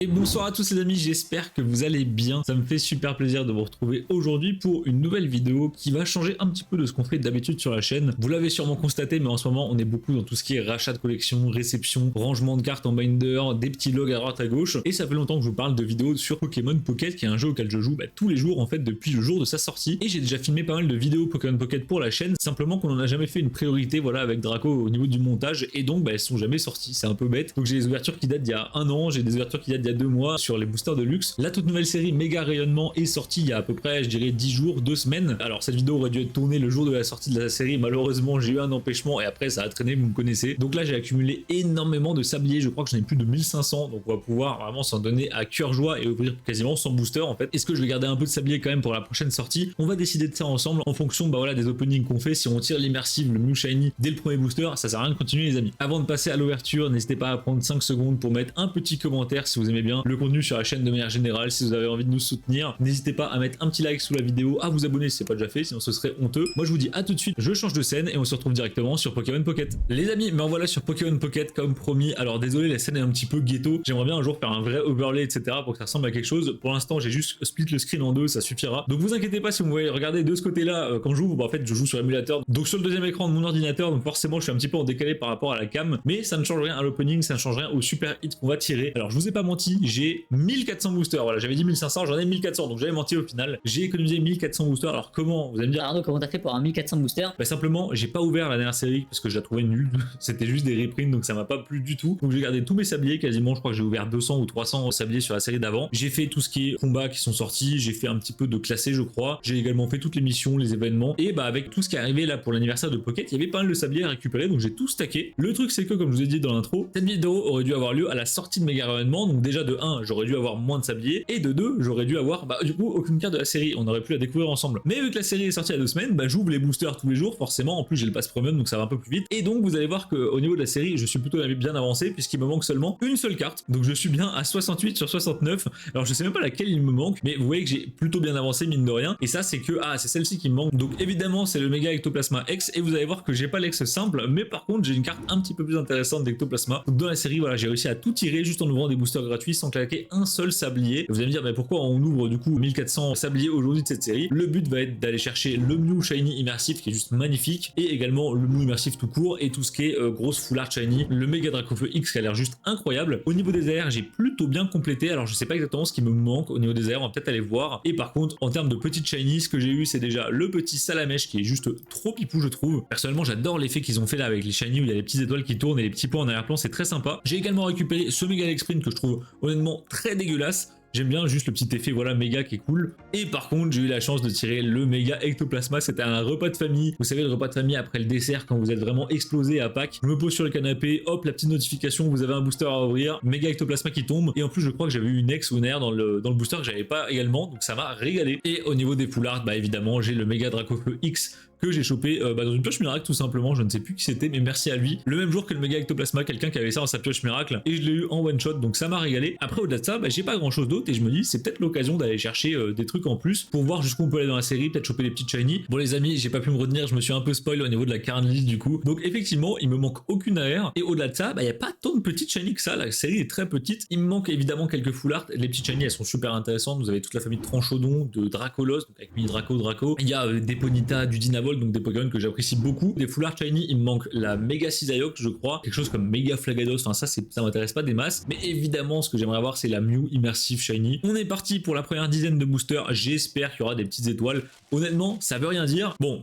Et bonsoir à tous les amis, j'espère que vous allez bien. Ça me fait super plaisir de vous retrouver aujourd'hui pour une nouvelle vidéo qui va changer un petit peu de ce qu'on fait d'habitude sur la chaîne. Vous l'avez sûrement constaté, mais en ce moment on est beaucoup dans tout ce qui est rachat de collection, réception, rangement de cartes en binder, des petits logs à droite à gauche. Et ça fait longtemps que je vous parle de vidéos sur Pokémon Pocket, qui est un jeu auquel je joue tous les jours en fait depuis le jour de sa sortie. Et j'ai déjà filmé pas mal de vidéos Pokémon Pocket pour la chaîne, simplement qu'on n'en a jamais fait une priorité voilà avec Draco au niveau du montage, et donc elles sont jamais sorties, c'est un peu bête. Donc j'ai des ouvertures qui datent d'il y a un an, j'ai des ouvertures qui datent d'il y a 2 mois sur les boosters de luxe. La toute nouvelle série Méga Rayonnement est sortie il y a à peu près, je dirais 10 jours, 2 semaines. Alors cette vidéo aurait dû être tournée le jour de la sortie de la série, malheureusement j'ai eu un empêchement et après ça a traîné, vous me connaissez. Donc là j'ai accumulé énormément de sabliers, je crois que j'en ai plus de 1500, donc on va pouvoir vraiment s'en donner à cœur joie et ouvrir quasiment 100 boosters en fait. Est-ce que je vais garder un peu de sablier quand même pour la prochaine sortie? On va décider de ça ensemble en fonction voilà, des openings qu'on fait. Si on tire l'immersive, le Mew Shiny dès le premier booster, ça sert à rien de continuer les amis. Avant de passer à l'ouverture, n'hésitez pas à prendre 5 secondes pour mettre un petit commentaire si vous aimez bien le contenu sur la chaîne de manière générale. Si vous avez envie de nous soutenir, n'hésitez pas à mettre un petit like sous la vidéo, à vous abonner si c'est pas déjà fait, sinon ce serait honteux. Moi je vous dis à tout de suite, je change de scène et on se retrouve directement sur Pokémon Pocket. Les amis, mais en voilà sur Pokémon Pocket comme promis. Alors désolé, la scène est un petit peu ghetto, j'aimerais bien un jour faire un vrai overlay etc pour que ça ressemble à quelque chose. Pour l'instant j'ai juste split le screen en deux, ça suffira. Donc vous inquiétez pas si vous voyez regarder de ce côté là quand j'ouvre, en fait je joue sur l'émulateur, donc sur le deuxième écran de mon ordinateur, donc forcément je suis un petit peu en décalé par rapport à la cam, mais ça ne change rien à l'opening, ça ne change rien au super hit qu'on va tirer. Alors je vous ai pas menti, j'ai 1400 boosters, voilà, j'avais dit 1500, j'en ai 1400, donc j'avais menti au final. J'ai économisé 1400 boosters. Alors comment, vous allez me dire Arnaud, comment t'as fait pour un 1400 boosters? Bah simplement, j'ai pas ouvert la dernière série parce que je la trouvais nulle, c'était juste des reprints donc ça m'a pas plu du tout. Donc j'ai gardé tous mes sabliers quasiment, je crois que j'ai ouvert 200 ou 300 sabliers sur la série d'avant. J'ai fait tout ce qui est combats qui sont sortis, j'ai fait un petit peu de classé je crois, j'ai également fait toutes les missions, les événements, et bah avec tout ce qui est arrivé là pour l'anniversaire de Pocket, il y avait pas mal de sabliers à récupérer, donc j'ai tout stacké. Le truc c'est que comme je vous ai dit dans l'intro, cette vidéo aurait dû avoir lieu à la sortie de Méga Rayonnement, donc déjà de 1 j'aurais dû avoir moins de sabliers, et de 2 j'aurais dû avoir du coup aucune carte de la série, on aurait pu la découvrir ensemble. Mais vu que la série est sortie il y a 2 semaines, j'ouvre les boosters tous les jours forcément, en plus j'ai le pass premium donc ça va un peu plus vite, et donc vous allez voir qu'au niveau de la série je suis plutôt bien avancé puisqu'il me manque seulement une seule carte, donc je suis bien à 68 sur 69, alors je sais même pas laquelle il me manque, mais vous voyez que j'ai plutôt bien avancé mine de rien, et ça c'est que, c'est celle-ci qui me manque, donc évidemment c'est le Méga Ectoplasma X, et vous allez voir que j'ai pas l'ex simple, mais par contre j'ai une carte un petit peu plus intéressante d'Ectoplasma, donc dans la série voilà j'ai réussi à tout tirer juste en ouvrant des boosters gratuits sans claquer un seul sablier. Et vous allez me dire mais pourquoi on ouvre du coup 1400 sabliers aujourd'hui de cette série? Le but va être d'aller chercher le Mew Shiny Immersif qui est juste magnifique, et également le Mew Immersif tout court, et tout ce qui est grosse full art shiny, le Méga Dracofeu X qui a l'air juste incroyable. Au niveau des AR j'ai plutôt bien complété, alors je sais pas exactement ce qui me manque au niveau des AR, on va peut-être aller voir. Et par contre en termes de petites shiny, ce que j'ai eu c'est déjà le petit Salamèche qui est juste trop pipou je trouve. Personnellement j'adore l'effet qu'ils ont fait là avec les shiny où il y a les petites étoiles qui tournent et les petits points en arrière-plan, c'est très sympa. J'ai également récupéré ce Méga Sprint que je trouve honnêtement très dégueulasse. J'aime bien juste le petit effet voilà méga qui est cool. Et par contre j'ai eu la chance de tirer le Méga Ectoplasma, c'était un repas de famille. Vous savez le repas de famille après le dessert quand vous êtes vraiment explosé à Pâques. Je me pose sur le canapé, hop la petite notification, vous avez un booster à ouvrir, Méga Ectoplasma qui tombe. Et en plus je crois que j'avais eu une ex ou une air dans le booster que j'avais pas également, donc ça m'a régalé. Et au niveau des full art, évidemment j'ai le Méga Dracofeu X que j'ai chopé dans une pioche miracle tout simplement, je ne sais plus qui c'était mais merci à lui. Le même jour que le Méga Ectoplasma, quelqu'un qui avait ça dans sa pioche miracle, et je l'ai eu en one shot, donc ça m'a régalé. Après au-delà de ça, j'ai pas grand chose d'autre et je me dis c'est peut-être l'occasion d'aller chercher des trucs en plus pour voir jusqu'où on peut aller dans la série, peut-être choper des petites shiny. Bon les amis, j'ai pas pu me retenir, je me suis un peu spoil au niveau de la carte list du coup, donc effectivement il me manque aucune AR, et au-delà de ça, y a pas tant de petites shiny que ça, la série est très petite. Il me manque évidemment quelques full art, les petites shiny elles sont super intéressantes, vous avez toute la famille de Tranchodon, de Dracolos, donc avec Mini Draco, il y a des Ponyta, du Dinabol, donc des Pokémon que j'apprécie beaucoup. Des full art shiny, il me manque la Méga Cisaillok, je crois, quelque chose comme Méga Flagados, enfin ça m'intéresse pas des masses, mais évidemment ce que j'aimerais avoir c'est la Mew Immersive Shiny. On est parti pour la première dizaine de boosters, j'espère qu'il y aura des petites étoiles. Honnêtement, ça veut rien dire. Bon,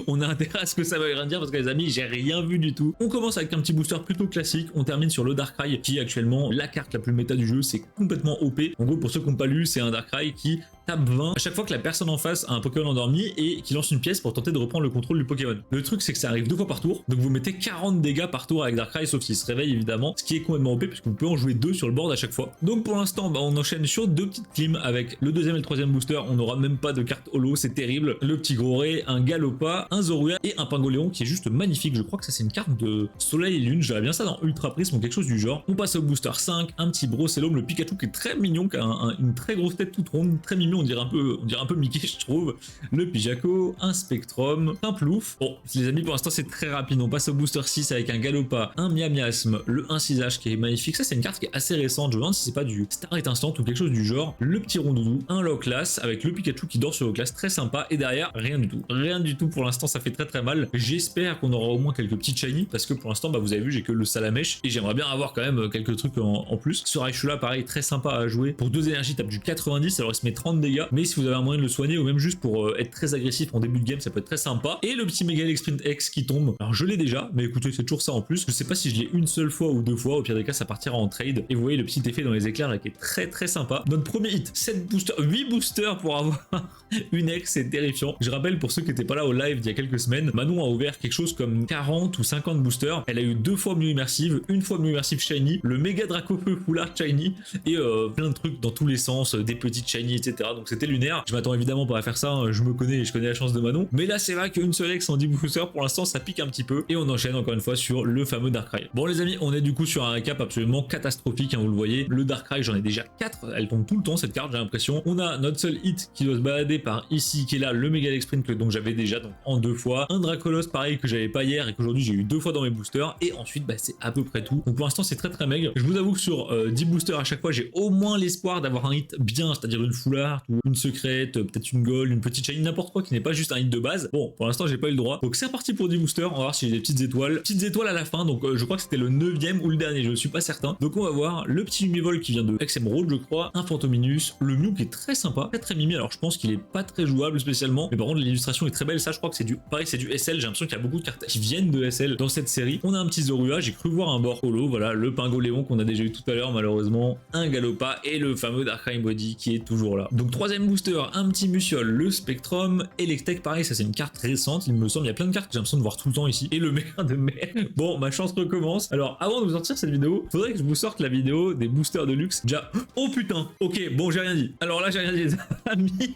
on a intérêt à ce que ça veuille rien dire parce que les amis, j'ai rien vu du tout. On commence avec un petit booster plutôt classique, on termine sur le Darkrai qui est actuellement la carte la plus méta du jeu, c'est complètement OP. En gros, pour ceux qui n'ont pas lu, c'est un Darkrai qui tape 20 à chaque fois que la personne en face a un Pokémon endormi et qui lance une pièce pour tenter de reprendre le contrôle du Pokémon. Le truc c'est que ça arrive 2 fois par tour, donc vous mettez 40 dégâts par tour avec Darkrai, sauf s'il se réveille évidemment, ce qui est complètement OP puisque vous pouvez en jouer 2 sur le board à chaque fois. Donc pour l'instant on enchaîne sur 2 petites clims avec le deuxième et le troisième booster, on n'aura même pas de carte holo, c'est terrible. Le petit gros Ray, un Galopa, un Zorua et un Pingoléon qui est juste magnifique, je crois que ça c'est une carte de Soleil et Lune, j'aurais bien ça dans Ultra Prisme ou quelque chose du genre. On passe au booster 5, un petit Brossellum, le Pikachu qui est très mignon, qui a une très grosse tête toute ronde, très mignon on dirait un peu Mickey, je trouve. Le Pijaco, un Spectrum, un Plouf. Bon, les amis, pour l'instant, c'est très rapide. On passe au booster 6 avec un Galopa, un Miasme, le 1-6H qui est magnifique. Ça, c'est une carte qui est assez récente. Je me demande si c'est pas du Starlight Instant ou quelque chose du genre. Le petit Rondoudou, un Locklass avec le Pikachu qui dort sur Locklass, très sympa. Et derrière, rien du tout. Rien du tout pour l'instant, ça fait très très mal. J'espère qu'on aura au moins quelques petits shiny parce que pour l'instant, bah, vous avez vu, j'ai que le Salamèche et j'aimerais bien avoir quand même quelques trucs en plus. Ce Raichu-là, pareil, très sympa à jouer. Pour 2 énergies, il tape du 90, alors il se met 30 dégâts. Mais si vous avez un moyen de le soigner ou même juste pour être très agressif en début de game, ça peut être très sympa. Et le petit Mega Sprint X qui tombe. Alors je l'ai déjà, mais écoutez, c'est toujours ça en plus. Je sais pas si je l'ai une seule fois ou 2 fois. Au pire des cas, ça partira en trade. Et vous voyez le petit effet dans les éclairs là qui est très très sympa. Notre premier hit, 7 boosters, 8 boosters pour avoir une X, c'est terrifiant. Je rappelle pour ceux qui n'étaient pas là au live il y a quelques semaines, Manon a ouvert quelque chose comme 40 ou 50 boosters. Elle a eu 2 fois Mew Immersive, une fois Mew Immersive Shiny, le méga Dracofeu Full Art Shiny et plein de trucs dans tous les sens, des petites Shiny, etc. Donc c'était lunaire. Je m'attends évidemment pas à faire ça, hein. Je me connais et je connais la chance de Manon. Mais là, c'est vrai qu'une seule X en 10 boosters, pour l'instant, ça pique un petit peu. Et on enchaîne encore une fois sur le fameux Darkrai. Bon, les amis, on est du coup sur un récap absolument catastrophique, hein, vous le voyez. Le Darkrai, j'en ai déjà 4. Elle tombe tout le temps, cette carte, j'ai l'impression. On a notre seul hit qui doit se balader par ici, qui est là, le Mega Sprint, donc j'avais déjà donc en 2 fois. Un Dracolos, pareil, que j'avais pas hier et qu'aujourd'hui j'ai eu 2 fois dans mes boosters. Et ensuite, bah, c'est à peu près tout. Donc pour l'instant, c'est très très maigre. Je vous avoue que sur 10 boosters à chaque fois, j'ai au moins l'espoir d'avoir un hit bien, c'est-à-dire une full art ou une secrète, peut-être une gold, une petite shiny, n'importe quoi qui n'est pas juste un hit de base. Bon, pour l'instant, j'ai pas eu le droit. Donc c'est reparti pour 10 boosters. On va voir si j'ai des petites étoiles. Petites étoiles à la fin. Donc je crois que c'était le 9e ou le dernier, je ne suis pas certain. Donc on va voir le petit Lumivol qui vient de XM Road, je crois. Un Phantominus. Le Mew qui est très sympa, très très mimi. Alors je pense qu'il est pas très jouable spécialement. Mais par contre, l'illustration est très belle. Ça, je crois que c'est du. Pareil, c'est du SL. J'ai l'impression qu'il y a beaucoup de cartes qui viennent de SL dans cette série. On a un petit Zorua. J'ai cru voir un Borcolo. Voilà, le Pingoléon qu'on a déjà eu tout à l'heure, malheureusement. Un Galopa et le fameux Darkrai Body qui est toujours là. Donc troisième booster, un petit Musiole, le Spectrum. Electek, pareil, ça c'est une carte récente. Il me semble, il y a plein de cartes que j'ai l'impression de voir tout le temps ici. Et le meilleur de mer. Bon, ma chance recommence. Alors, avant de vous sortir cette vidéo, faudrait que je vous sorte la vidéo des boosters de luxe. Déjà, oh putain. Ok, bon, j'ai rien dit. Alors là, j'ai rien dit, les amis.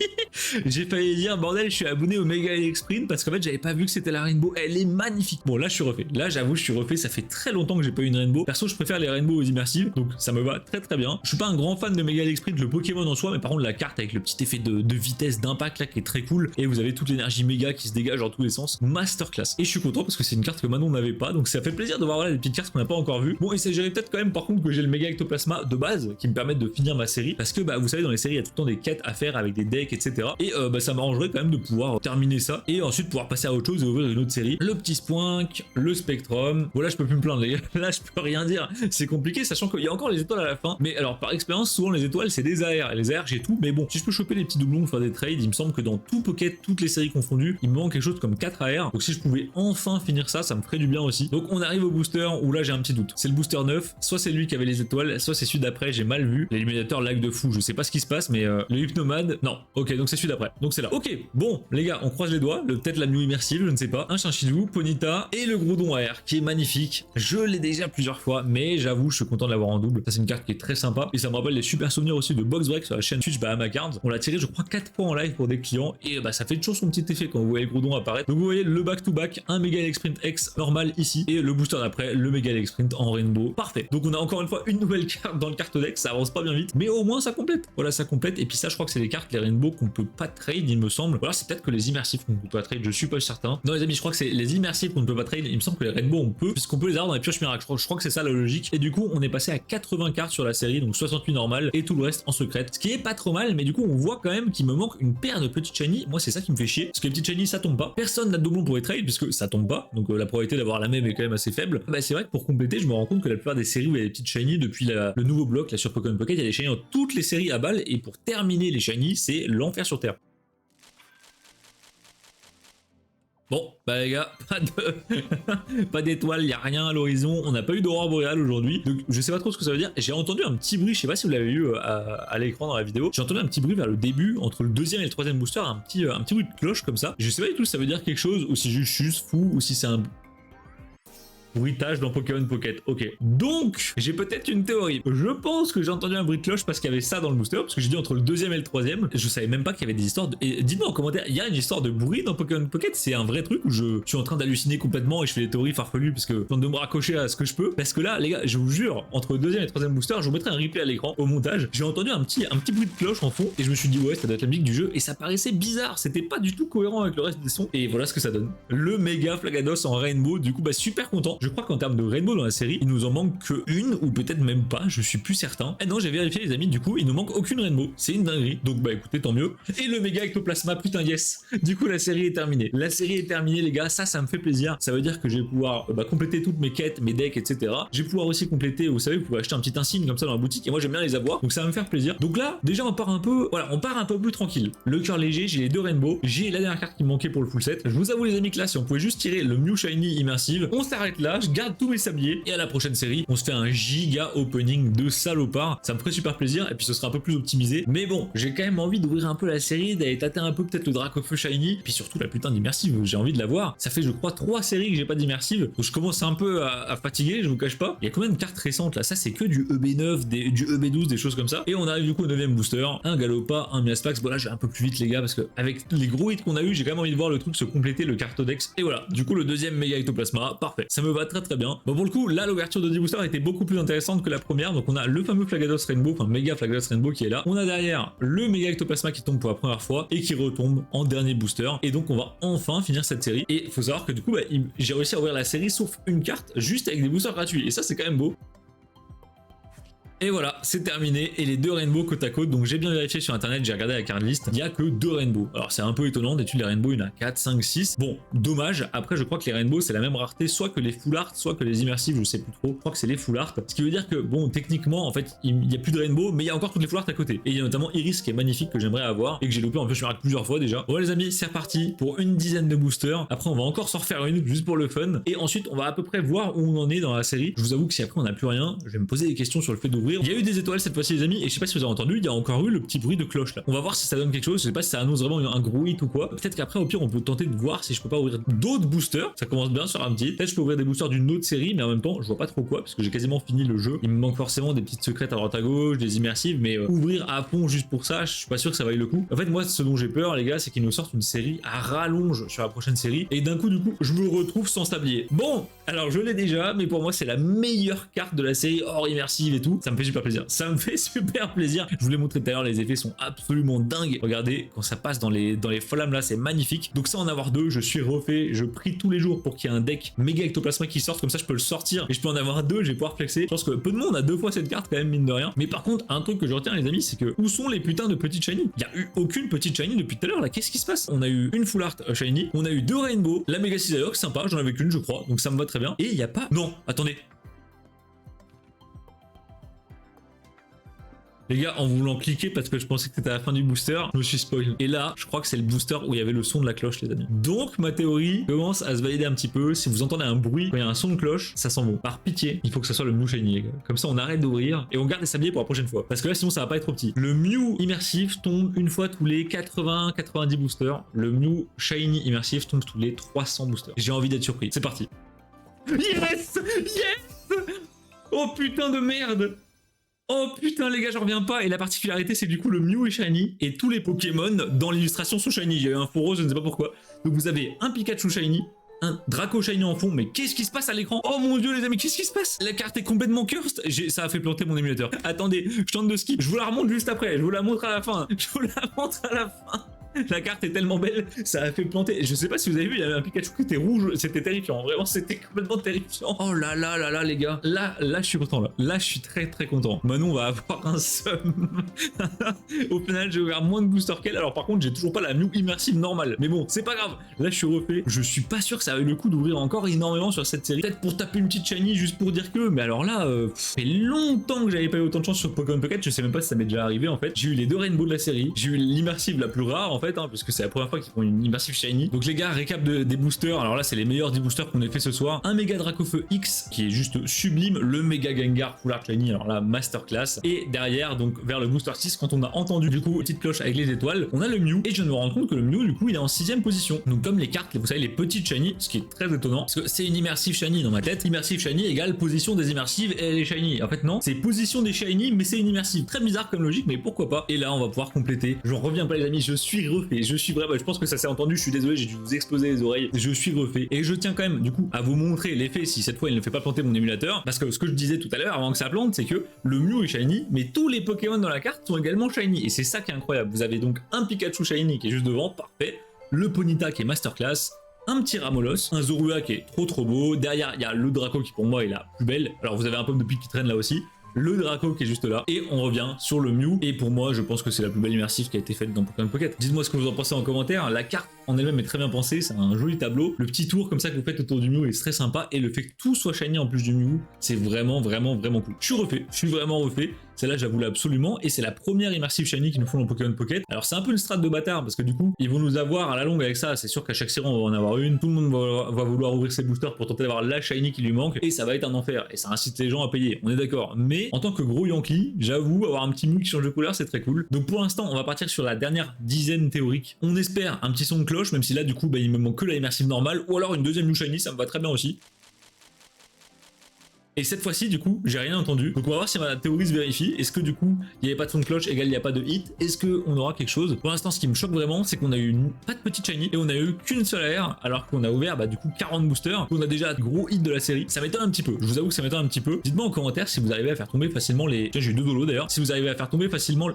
J'ai failli dire, bordel, je suis abonné au Mega Sprint parce qu'en fait, j'avais pas vu que c'était la Rainbow. Elle est magnifique. Bon, là, je suis refait. Là, j'avoue, je suis refait. Ça fait très longtemps que j'ai pas eu une Rainbow. Perso, je préfère les Rainbow aux immersives. Donc, ça me va très très bien. Je suis pas un grand fan de Mega Sprint, le Pokémon en soi, mais par contre, la carte avec le petit effet de vitesse, d'impact là qui est très cool. Et vous avez toute l'énergie méga qui se dégage dans tous les sens. Masterclass. Et je suis content parce que c'est une carte que Manon n'avait pas. Donc, ça fait plaisir de voir voilà, les petites cartes qu'on n'a pas encore vues. Bon, il s'agirait peut-être quand même par contre que j'ai le Mega Ectoplasma de base qui me permettent de finir ma série. Parce que bah, vous savez, dans les séries, il y a tout le temps des quêtes à faire avec des decks, etc. Et bah, ça m'arrangerait quand même de pouvoir terminer ça et ensuite pouvoir passer à autre chose et ouvrir une autre série. Le petit Spoink, le Spectrum. Voilà, je peux plus me plaindre, les gars. Là, je peux rien dire. C'est compliqué, sachant qu'il y a encore les étoiles à la fin. Mais alors, par expérience, souvent les étoiles, c'est des AR. Et les AR, j'ai tout. Mais bon, si je peux choper les petits doublons, faire des trades, il me semble que dans tout Pocket, toutes les séries confondues, il me manque quelque chose comme 4 AR. Donc si je pouvais enfin finir ça, ça me ferait du bien aussi. Donc on arrive au booster où là j'ai un petit doute. C'est le booster 9. Soit c'est lui qui avait les étoiles, soit c'est celui d'après. J'ai mal vu. L'illuminateur lag de fou. Je sais pas ce qui se passe, mais le Hypnomade, non. Ok, donc c'est celui d'après. Donc c'est là. Ok, bon, les gars, on croise les doigts. Peut-être la Mew immersive, je ne sais pas. Un Chinchillou, Ponyta et le Groudon AR qui est magnifique. Je l'ai déjà plusieurs fois, mais j'avoue, je suis content de l'avoir en double. Ça, c'est une carte qui est très sympa. Et ça me rappelle les super souvenirs aussi de Box Break sur la chaîne Twitch Bahama Cards. On l'a tiré, je crois, 4 fois en live pour des clients. Et bah, ça fait toujours son petit effet quand vous voyez le Groudon apparaître. Donc vous voyez le back-to-back, un Mega Sprint X normal ici. Et le booster d'après, le Mega Sprint en Rainbow. Parfait. Donc on a encore une fois une nouvelle carte dans le carte deck. Ça avance pas bien vite, mais au moins ça complète. Voilà, ça complète. Et puis ça, je crois que c'est les cartes, les Rainbow qu'on peut pas trade, il me semble. Voilà, c'est peut-être que les immersifs qu'on peut pas trade, je suis pas certain. Non, les amis, je crois que c'est les immersifs qu'on ne peut pas trade. Il me semble que les Rainbow on peut, puisqu'on peut les avoir dans les pioches miracles. Je crois que c'est ça la logique. Et du coup, on est passé à 80 cartes sur la série, donc 68 normales et tout le reste en secrète. Ce qui est pas trop mal, mais du coup, on voit quand même qu'il me manque une paire de petites shiny. Moi, c'est ça qui me fait chier. Parce que les petites shiny, ça tombe pas. Personne n'a de doublon pour les trade, puisque ça tombe pas. Donc la probabilité d'avoir la même est quand même assez faible. Bah, c'est vrai que pour compléter, je me rends compte que la plupart des séries où il y a des petites shiny depuis le nouveau bloc, là sur Pokémon Pocket, il y a des shiny dans toutes les séries à balles. Et pour terminer les shiny, c'est l'enfer sur Terre. Bon, bah les gars, pas d'étoiles, y a rien à l'horizon, on n'a pas eu d'aurore boréale aujourd'hui, donc je sais pas trop ce que ça veut dire. J'ai entendu un petit bruit, je sais pas si vous l'avez vu à l'écran dans la vidéo, j'ai entendu un petit bruit vers le début, entre le deuxième et le troisième booster, un petit bruit de cloche comme ça. Je sais pas du tout si ça veut dire quelque chose, ou si je suis juste fou, ou si c'est un... Bruitage dans Pokémon Pocket. Ok. Donc, j'ai peut-être une théorie. Je pense que j'ai entendu un bruit de cloche parce qu'il y avait ça dans le booster. Parce que j'ai dit entre le deuxième et le troisième. Je savais même pas qu'il y avait des histoires de... Et dites-moi en commentaire, il y a une histoire de bruit dans Pokémon Pocket? C'est un vrai truc où je suis en train d'halluciner complètement et je fais des théories farfelues parce que je tente de me raccrocher à ce que je peux. Parce que là, les gars, je vous jure, entre le deuxième et le troisième booster, je vous mettrai un replay à l'écran au montage. J'ai entendu un petit bruit de cloche en fond et je me suis dit, ouais, ça doit être la musique du jeu. Et ça paraissait bizarre. C'était pas du tout cohérent avec le reste des sons. Et voilà ce que ça donne. Le méga Flagados en Rainbow. Du coup, bah, super content. Je crois qu'en termes de Rainbow dans la série, il nous en manque que une ou peut-être même pas, je suis plus certain. Et non, j'ai vérifié les amis, du coup il nous manque aucune Rainbow, c'est une dinguerie, donc bah écoutez, tant mieux. Et le méga ectoplasma, putain yes, du coup la série est terminée. La série est terminée les gars, ça me fait plaisir, ça veut dire que je vais pouvoir compléter toutes mes quêtes, mes decks, etc. Je vais pouvoir aussi compléter, vous savez, vous pouvez acheter un petit insigne comme ça dans la boutique, et moi j'aime bien les avoir, donc ça va me faire plaisir. Donc là, déjà on part un peu, voilà, on part un peu plus tranquille. Le cœur léger, j'ai les deux Rainbow, j'ai la dernière carte qui me manquait pour le full set. Je vous avoue les amis que là, si on pouvait juste tirer le Mew Shiny Immersive, on s'arrête là, je garde tous mes sabliers, et à la prochaine série, on se fait un giga opening de salopard. Ça me ferait super plaisir et puis ce sera un peu plus optimisé. Mais bon, j'ai quand même envie d'ouvrir un peu la série, d'aller tâter un peu peut-être le Dracofeu Shiny, puis surtout la putain d'immersive, j'ai envie de la voir. Ça fait je crois 3 séries que j'ai pas d'immersive, donc je commence un peu à fatiguer, je vous cache pas. Il y a combien de cartes récentes là? Ça c'est que du EB9, du EB12, des choses comme ça. Et on arrive du coup au 9ème booster, un Galopa, un Miaspax. Bon là j'ai un peu plus vite les gars parce que avec les gros hits qu'on a eu, j'ai quand même envie de voir le truc se compléter, le Cartodex. Et voilà, du coup le deuxième méga ectoplasma, parfait. Ça me va très bien. Bon pour le coup, là l'ouverture de 10 boosters était beaucoup plus intéressante que la première, donc on a le fameux Flagados Rainbow, enfin méga Flagados Rainbow qui est là. On a derrière le méga ectoplasma qui tombe pour la première fois et qui retombe en dernier booster. Et donc on va enfin finir cette série. Et il faut savoir que du coup, j'ai réussi à ouvrir la série sauf une carte juste avec des boosters gratuits. Et ça c'est quand même beau. Et voilà, c'est terminé, et les deux Rainbow côte à côte, donc j'ai bien vérifié sur internet, j'ai regardé la carte list, il n'y a que 2 Rainbow. Alors c'est un peu étonnant, d'habitude les Rainbow il y en a 4, 5, 6. Bon, dommage, après je crois que les Rainbow c'est la même rareté, soit que les Full Art, soit que les Immersives, je sais plus trop, je crois que c'est les Full Art. Ce qui veut dire que, bon, techniquement, en fait, il n'y a plus de Rainbow, mais il y a encore toutes les Full Art à côté. Et il y a notamment Iris qui est magnifique, que j'aimerais avoir, et que j'ai loupé en plus je me rate plusieurs fois déjà. Bon les amis, c'est reparti pour une dizaine de boosters, après on va encore s'en refaire une, juste pour le fun, et ensuite on va à peu près voir où on en est dans la série. Je vous avoue que si après on n'a plus rien, je vais me poser des questions sur le fait d'ouvrir. Il y a eu des étoiles cette fois-ci les amis, et je sais pas si vous avez entendu, il y a encore eu le petit bruit de cloche là. On va voir si ça donne quelque chose, je sais pas si ça annonce vraiment un gros hit ou quoi. Peut-être qu'après au pire on peut tenter de voir si je peux pas ouvrir d'autres boosters, ça commence bien sur un petit. Peut-être je peux ouvrir des boosters d'une autre série, mais en même temps je vois pas trop quoi, parce que j'ai quasiment fini le jeu. Il me manque forcément des petites secrètes à droite à gauche, des immersives, mais ouvrir à fond juste pour ça, je suis pas sûr que ça vaille le coup. En fait moi ce dont j'ai peur les gars, c'est qu'ils nous sortent une série à rallonge sur la prochaine série, et d'un coup du coup je me retrouve sans sablier. Bon, alors je l'ai déjà, mais pour moi c'est la meilleure carte de la série hors immersive et tout, ça me fait super plaisir. Ça me fait super plaisir. Je vous l'ai montré tout à l'heure, les effets sont absolument dingues. Regardez, quand ça passe dans les flammes là, c'est magnifique. Donc ça en avoir 2, je suis refait. Je prie tous les jours pour qu'il y ait un deck méga ectoplasma qui sorte, comme ça je peux le sortir et je peux en avoir 2, je vais pouvoir flexer. Je pense que peu de monde a 2 fois cette carte quand même, mine de rien. Mais par contre, un truc que je retiens les amis, c'est que où sont les putains de petites shiny? Il y a eu aucune petite shiny depuis tout à l'heure là, qu'est-ce qui se passe? On a eu une full art shiny, on a eu 2 rainbow, la méga Cisaillok, sympa, j'en avais qu'une je crois, donc ça me va très bien. Et il y a pas... Non, attendez. Les gars, en voulant cliquer parce que je pensais que c'était à la fin du booster, je me suis spoil. Et là, je crois que c'est le booster où il y avait le son de la cloche, les amis. Donc, ma théorie commence à se valider un petit peu. Si vous entendez un bruit, quand il y a un son de cloche, ça sent bon. Par pitié, il faut que ça soit le Mew Shiny, les gars. Comme ça, on arrête d'ouvrir et on garde les sabliers pour la prochaine fois. Parce que là, sinon, ça va pas être trop petit. Le Mew Immersive tombe une fois tous les 80-90 boosters. Le Mew Shiny Immersive tombe tous les 300 boosters. J'ai envie d'être surpris. C'est parti. Yes! Yes! Oh putain de merde! Oh putain les gars, j'en reviens pas. Et la particularité c'est du coup le Mew est shiny et tous les Pokémon dans l'illustration sont shiny. Il y a eu un faux rose, je ne sais pas pourquoi. Donc vous avez un Pikachu shiny, un Draco shiny en fond, mais qu'est-ce qui se passe à l'écran? Oh mon dieu les amis, qu'est-ce qui se passe? La carte est complètement cursed. Ça a fait planter mon émulateur. Attendez, je tente de skip. Je vous la remonte juste après, je vous la montre à la fin. Je vous la montre à la fin. La carte est tellement belle, ça a fait planter. Je sais pas si vous avez vu, il y avait un Pikachu qui était rouge, c'était terrifiant, vraiment c'était complètement terrifiant. Oh là là là là les gars, là je suis content là. Là je suis très très content. Manon va avoir un seum. Au final j'ai ouvert moins de booster qu'elle, alors par contre j'ai toujours pas la Mew immersive normale. Mais bon, c'est pas grave, là je suis refait. Je suis pas sûr que ça avait le coup d'ouvrir encore énormément sur cette série. Peut-être pour taper une petite shiny juste pour dire que, mais alors là, ça fait longtemps que j'avais pas eu autant de chance sur Pokémon Pocket, je sais même pas si ça m'est déjà arrivé en fait. J'ai eu les 2 Rainbow de la série, j'ai eu l'immersive la plus rare en fait, hein, parce que c'est la première fois qu'ils font une immersive shiny. Donc les gars, récap des boosters. Alors là, c'est les meilleurs 10 boosters qu'on ait fait ce soir. Un méga Dracofeu X qui est juste sublime, le méga Gengar Full Art Shiny, alors là, masterclass. Et derrière, donc vers le booster 6, quand on a entendu du coup petite cloche avec les étoiles, on a le Mew. Et je viens de me rendre compte que le Mew, du coup, il est en 6ème position. Donc comme les cartes, vous savez, les petites shiny, ce qui est très étonnant, parce que c'est une immersive shiny dans ma tête. Immersive shiny égale position des immersives et les shiny. En fait, non, c'est position des shiny, mais c'est une immersive. Très bizarre comme logique, mais pourquoi pas. Et là, on va pouvoir compléter. Je reviens pas, les amis, je suis refait. Je suis vraiment, je pense que ça s'est entendu, je suis désolé, j'ai dû vous exploser les oreilles. Je suis refait. Et je tiens quand même, du coup, à vous montrer l'effet si cette fois il ne fait pas planter mon émulateur. Parce que ce que je disais tout à l'heure avant que ça plante, c'est que le Mew est shiny, mais tous les Pokémon dans la carte sont également shiny. Et c'est ça qui est incroyable. Vous avez donc un Pikachu shiny qui est juste devant, parfait. Le Ponyta qui est masterclass. Un petit Ramolos, un Zorua qui est trop beau. Derrière, il y a le Draco qui pour moi est la plus belle. Alors vous avez un pomme de pique qui traîne là aussi. Le Draco qui est juste là, et on revient sur le Mew, et pour moi je pense que c'est la plus belle immersive qui a été faite dans Pokémon Pocket. Dites-moi ce que vous en pensez en commentaire, la carte en elle-même est très bien pensée, c'est un joli tableau, le petit tour comme ça que vous faites autour du Mew est très sympa, et le fait que tout soit shiny en plus du Mew, c'est vraiment cool. Je suis refait, je suis vraiment refait, celle-là je la voulais absolument, et c'est la première immersive shiny qu'ils nous font dans Pokémon Pocket. Alors c'est un peu une strat de bâtard, parce que du coup, ils vont nous avoir à la longue avec ça, c'est sûr qu'à chaque série on va en avoir une, tout le monde va vouloir ouvrir ses boosters pour tenter d'avoir la shiny qui lui manque, et ça va être un enfer, et ça incite les gens à payer, on est d'accord, mais en tant que gros Yankee, j'avoue, avoir un petit Mew qui change de couleur, c'est très cool. Donc pour l'instant, on va partir sur la dernière dizaine théorique. On espère un petit son de cloche, même si là, du coup, il me manque que la immersive normale, ou alors une deuxième Mew Shiny, ça me va très bien aussi. Et cette fois-ci, du coup, j'ai rien entendu. Donc on va voir si ma théorie se vérifie. Est-ce que du coup, il n'y avait pas de son de cloche, égal il n'y a pas de hit? Est-ce qu'on aura quelque chose? Pour l'instant, ce qui me choque vraiment, c'est qu'on a eu pas de petite shiny et on a eu qu'une seule air, alors qu'on a ouvert du coup 40 boosters. On a déjà de gros hits de la série. Ça m'étonne un petit peu. Je vous avoue que ça m'étonne un petit peu. Dites-moi en commentaire si vous arrivez à faire tomber facilement les. Tiens, j'ai eu 2 dolos d'ailleurs. Si vous arrivez à faire tomber facilement.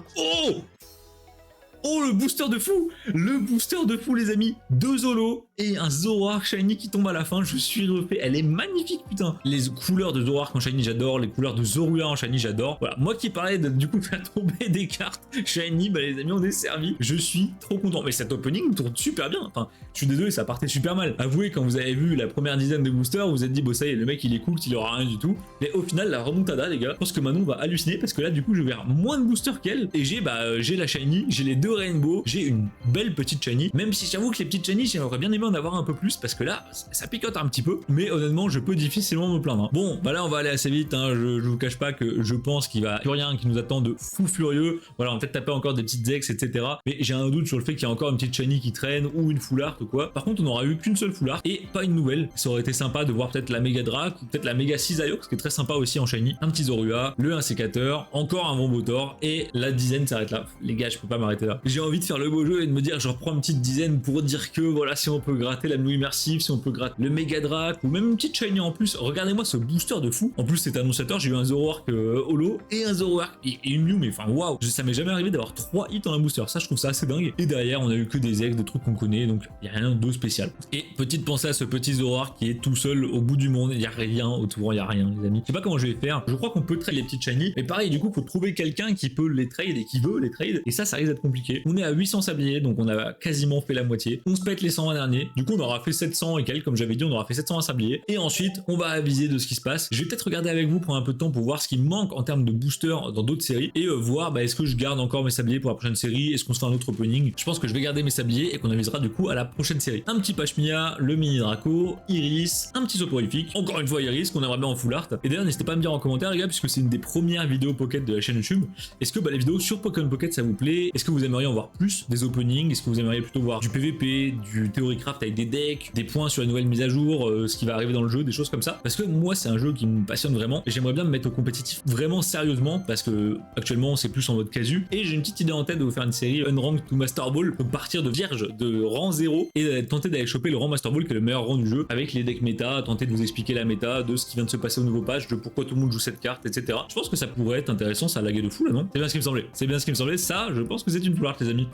Oh, le booster de fou! Le booster de fou, les amis! 2 Zolo et un Zoroark Shiny qui tombe à la fin. Je suis refait. Elle est magnifique, putain! Les couleurs de Zoroark en Shiny, j'adore. Les couleurs de Zorua en Shiny, j'adore. Voilà, moi qui parlais de du coup faire tomber des cartes Shiny, les amis, on est servi. Je suis trop content. Mais cet opening tourne super bien. Enfin, je suis désolé, ça partait super mal. Avouez, quand vous avez vu la première dizaine de boosters, vous vous êtes dit, bon, ça y est, le mec il est cool, il aura rien du tout. Mais au final, la remontada, les gars, je pense que Manon va halluciner parce que là, du coup, je vais vers moins de boosters qu'elle. Et j'ai la Shiny, j'ai les 2 Rainbow, j'ai une belle petite shiny, même si j'avoue que les petites shiny j'aimerais bien aimer en avoir un peu plus parce que là ça picote un petit peu, mais honnêtement je peux difficilement me plaindre. Bon là on va aller assez vite, hein. Je vous cache pas que je pense qu'il va plus rien qui nous attend de fou furieux, voilà on va peut-être taper encore des petites ex etc, mais j'ai un doute sur le fait qu'il y a encore une petite shiny qui traîne ou une full art ou quoi. Par contre on aura eu qu'une seule full art et pas une nouvelle, ça aurait été sympa de voir peut-être la méga Drac ou peut-être la méga Cisaillux, ce qui est très sympa aussi en shiny, un petit Zorua, le 1 sécateur, encore un Vombotor et la dizaine s'arrête là. Les gars je peux pas m'arrêter là, j'ai envie de faire le beau jeu et de me dire je reprends une petite dizaine pour dire que voilà si on peut gratter la Mew immersive, si on peut gratter le Mega Drac ou même une petite shiny en plus. Regardez-moi ce booster de fou. En plus cet annonciateur, j'ai eu un Zoroark holo et un Zoroark et une Mew, mais enfin waouh, ça m'est jamais arrivé d'avoir 3 hits dans un booster, ça je trouve ça assez dingue. Et derrière on a eu que des ex, des trucs qu'on connaît, donc il y a rien de spécial. Et petite pensée à ce petit Zoroark qui est tout seul au bout du monde, il y a rien autour, il y a rien les amis. Je sais pas comment je vais faire, je crois qu'on peut trade les petites shiny, mais pareil du coup faut trouver quelqu'un qui peut les trade et qui veut les trade, et ça risque d'être compliqué. On est à 800 sabliers, donc on a quasiment fait la moitié. On se pète les 120 derniers, du coup on aura fait 700 et quelques, comme j'avais dit, on aura fait 720 sabliers, et ensuite on va aviser de ce qui se passe. Je vais peut-être regarder avec vous pour un peu de temps pour voir ce qui me manque en termes de booster dans d'autres séries, et voir est-ce que je garde encore mes sabliers pour la prochaine série, est-ce qu'on se fait un autre opening. Je pense que je vais garder mes sabliers et qu'on avisera du coup à la prochaine série. Un petit Pachmia, le mini Draco, Iris, un petit soporifique, encore une fois Iris qu'on aimerait bien en full art. Et d'ailleurs n'hésitez pas à me dire en commentaire les gars, puisque c'est une des premières vidéos Pocket de la chaîne YouTube, est-ce que les vidéos sur Pokémon Pocket ça vous plaît? Est-ce que vous aimeriez en voir plus des openings? Est-ce que vous aimeriez plutôt voir du PVP, du Theorycraft avec des decks, des points sur les nouvelles mises à jour, ce qui va arriver dans le jeu, des choses comme ça? Parce que moi c'est un jeu qui me passionne vraiment et j'aimerais bien me mettre au compétitif vraiment sérieusement parce que actuellement c'est plus en mode casu, et j'ai une petite idée en tête de vous faire une série Unranked to Master Ball, donc partir de vierge de rang 0 et tenter d'aller choper le rang Master Ball qui est le meilleur rang du jeu avec les decks méta, tenter de vous expliquer la méta, de ce qui vient de se passer au nouveau patch, de pourquoi tout le monde joue cette carte, etc. Je pense que ça pourrait être intéressant, ça a lagué de fou là non? C'est bien ce qui me semblait, c'est bien ce qui me semblait, ça je pense que c'est une full art les amis.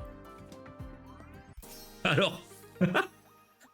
Alors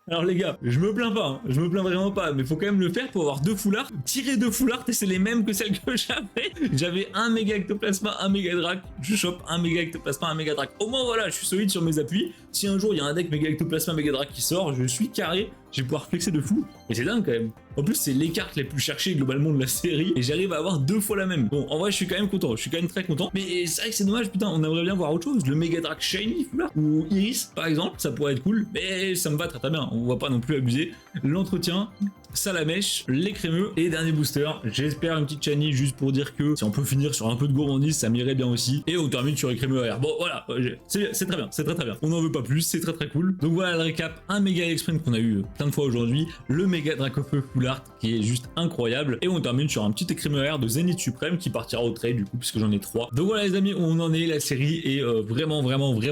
alors les gars, je me plains pas, hein. Je me plains vraiment pas, mais faut quand même le faire pour avoir 2 full art, tirer 2 full art et c'est les mêmes que celles que j'avais. J'avais un méga ectoplasma, un méga drac, je chope un méga ectoplasma, un méga drac. Au moins voilà, je suis solide sur mes appuis, Si un jour il y a un deck Mega Ectoplasma Mega Drac qui sort, je suis carré, je vais pouvoir flexer de fou. Et c'est dingue quand même. En plus, c'est les cartes les plus cherchées globalement de la série et j'arrive à avoir 2 fois la même. Bon, en vrai, je suis quand même content, je suis quand même très content. Mais c'est vrai que c'est dommage, putain, on aimerait bien voir autre chose. Le Mega Drac Shiny Foulard ou Iris, par exemple, ça pourrait être cool. Mais ça me va très très bien, on va pas non plus abuser. L'entretien, Salamèche, les crémeux et dernier booster. J'espère une petite Shiny juste pour dire que si on peut finir sur un peu de gourmandise, ça m'irait bien aussi. Et on termine sur les crémeux AR. Bon, voilà, c'est très bien, c'est très très bien. On n'en veut pas plus, c'est très très cool. Donc voilà le récap, un méga exprime qu'on a eu plein de fois aujourd'hui, le méga Dracofeu Full Art qui est juste incroyable. Et on termine sur un petit écrémeux AR de Zénith Suprême qui partira au trade du coup, puisque j'en ai 3. Donc voilà les amis, on en est, la série est vraiment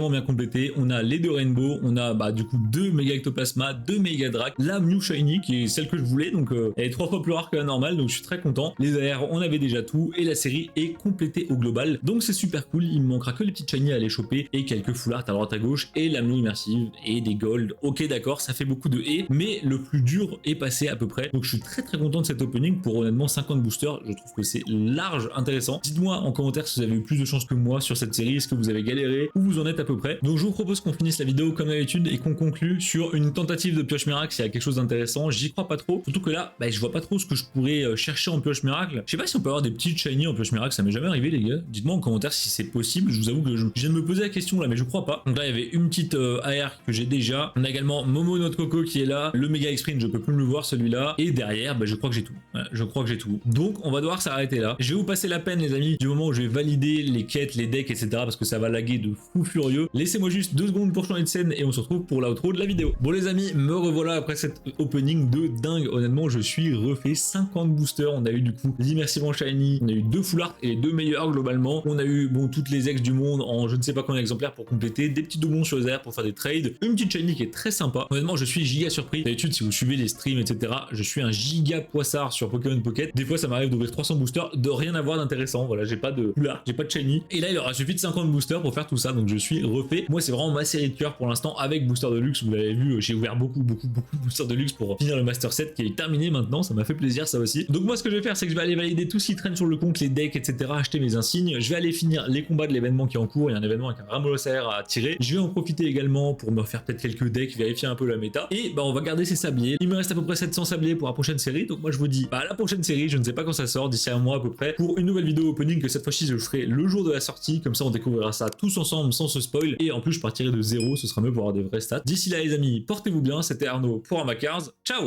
bien complétée. On a les 2 Rainbow, on a du coup 2 méga Ectoplasma, 2 méga Drac, la Mew Shiny qui est celle que je voulais, donc elle est 3 fois plus rare que la normale, donc je suis très content. Les AR, on avait déjà tout et la série est complétée au global, donc c'est super cool. Il me manquera que les petites Shiny à aller choper et quelques full art à droite à gauche et la Mew immersive et des gold. Ok d'accord, ça fait beaucoup de haies, mais le plus dur est passé à peu près, donc je suis très content de cet opening pour honnêtement 50 boosters. Je trouve que c'est large, intéressant. Dites-moi en commentaire si vous avez eu plus de chance que moi sur cette série, est-ce que vous avez galéré, où vous en êtes à peu près. Donc je vous propose qu'on finisse la vidéo comme d'habitude et qu'on conclue sur une tentative de pioche miracle s'il y a quelque chose d'intéressant. J'y crois pas trop, surtout que là je vois pas trop ce que je pourrais chercher en pioche miracle. Je sais pas si on peut avoir des petites shiny en pioche miracle, ça m'est jamais arrivé les gars. Dites-moi en commentaire si c'est possible. Je vous avoue que je viens de me poser la question là, mais je crois pas. Donc là il y avait une petite AR que j'ai déjà. On a également Momo notre Coco qui est là, le méga X-Sprint, je peux plus me le voir celui-là, et derrière je crois que j'ai tout. Voilà, je crois que j'ai tout. Donc on va devoir s'arrêter là. Je vais vous passer la peine les amis du moment où je vais valider les quêtes, les decks, etc. parce que ça va laguer de fou furieux. Laissez-moi juste 2 secondes pour changer de scène et on se retrouve pour l'outro de la vidéo. Bon les amis, me revoilà après cette opening de dingue. Honnêtement, je suis refait 50 boosters. On a eu du coup l'immersivement shiny, on a eu 2 full art et les 2 meilleurs globalement. On a eu toutes les ex du monde en je ne sais pas combien d'exemplaires pour compléter, des petits doublons sur les airs pour faire des trades, une petite shiny qui est très sympa. Honnêtement, je suis giga surpris. D'habitude, si vous suivez les streams, etc., je suis un giga poissard sur Pokémon Pocket. Des fois, ça m'arrive d'ouvrir 300 boosters, de rien avoir d'intéressant. Voilà, j'ai pas de full j'ai pas de shiny. Et là, il aura suffi de 50 boosters pour faire tout ça. Donc, je suis refait. Moi, c'est vraiment ma série de cœur pour l'instant avec booster de luxe. Vous l'avez vu, j'ai ouvert beaucoup de boosters de luxe pour finir le Master Set qui est terminé maintenant. Ça m'a fait plaisir, ça aussi. Donc, moi, ce que je vais faire, c'est que je vais aller valider tout ce qui traîne sur le compte, les decks, etc., acheter mes insignes. Je vais aller finir les combats de l'événement qui est en cours. Il y a un événement avec un Ramollos AR à tirer. Je vais en profiter également pour me faire peut-être quelques decks, vérifier un peu la méta. Et on va garder ces sabliers. Il me reste à peu près 700 sabliers pour la prochaine série. Donc, moi, je vous dis, à la prochaine série. Je ne sais pas quand ça sort, d'ici un mois à peu près, pour une nouvelle vidéo opening que cette fois-ci je ferai le jour de la sortie. Comme ça, on découvrira ça tous ensemble sans se spoil. Et en plus, je partirai de zéro. Ce sera mieux pour avoir des vrais stats. D'ici là, les amis, portez-vous bien. C'était Arnaud pour Amacars. Ciao!